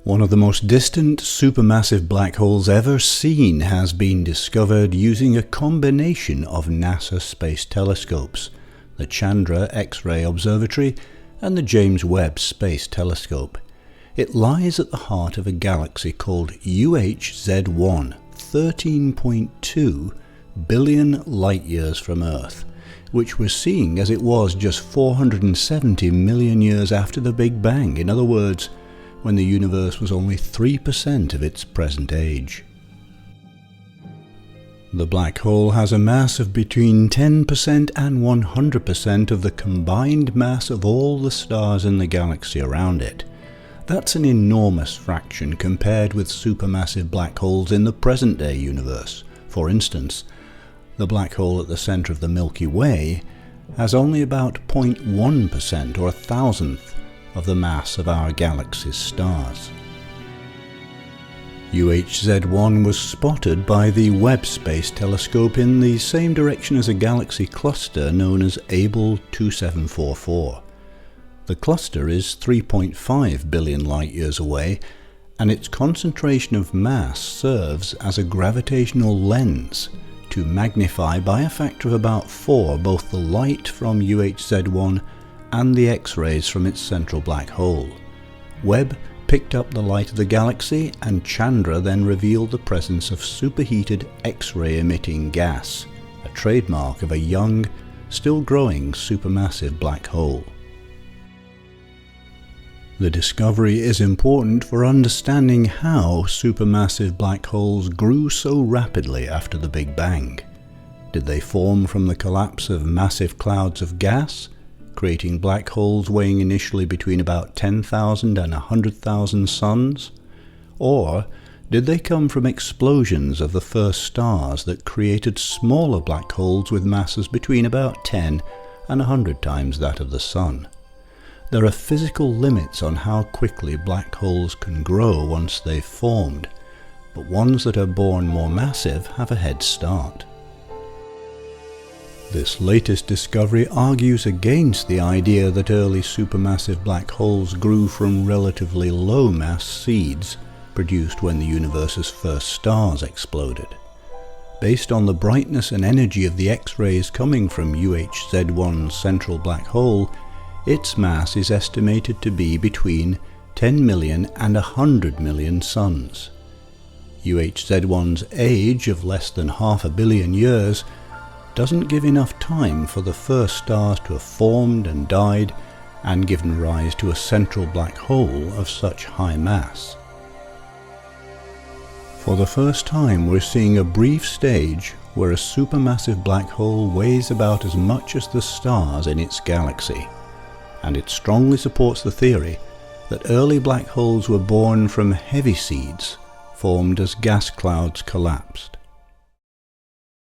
One of the most distant supermassive black holes ever seen has been discovered using a combination of NASA space telescopes, the Chandra X-ray Observatory and the James Webb Space Telescope. It lies at the heart of a galaxy called UHZ1, 13.2 billion light-years from Earth, which was seeing as it was just 470 million years after the Big Bang. In other words, when the universe was only 3% of its present age. The black hole has a mass of between 10% and 100% of the combined mass of all the stars in the galaxy around it. That's an enormous fraction compared with supermassive black holes in the present-day universe. For instance, the black hole at the center of the Milky Way has only about 0.1% or a thousandth of the mass of our galaxy's stars. UHZ1 was spotted by the Webb Space Telescope in the same direction as a galaxy cluster known as Abell 2744. The cluster is 3.5 billion light-years away, and its concentration of mass serves as a gravitational lens to magnify by a factor of about 4 both the light from UHZ1 and the X-rays from its central black hole. Webb picked up the light of the galaxy, and Chandra then revealed the presence of superheated X-ray emitting gas, a trademark of a young, still growing supermassive black hole. The discovery is important for understanding how supermassive black holes grew so rapidly after the Big Bang. Did they form from the collapse of massive clouds of gas, creating black holes weighing initially between about 10,000 and 100,000 suns? Or did they come from explosions of the first stars that created smaller black holes with masses between about 10 and 100 times that of the Sun? There are physical limits on how quickly black holes can grow once they've formed, but ones that are born more massive have a head start. This latest discovery argues against the idea that early supermassive black holes grew from relatively low-mass seeds produced when the universe's first stars exploded. Based on the brightness and energy of the X-rays coming from UHZ1's central black hole, its mass is estimated to be between 10 million and 100 million suns. UHZ1's age of less than half a billion years doesn't give enough time for the first stars to have formed and died and given rise to a central black hole of such high mass. For the first time, we're seeing a brief stage where a supermassive black hole weighs about as much as the stars in its galaxy, and it strongly supports the theory that early black holes were born from heavy seeds formed as gas clouds collapsed.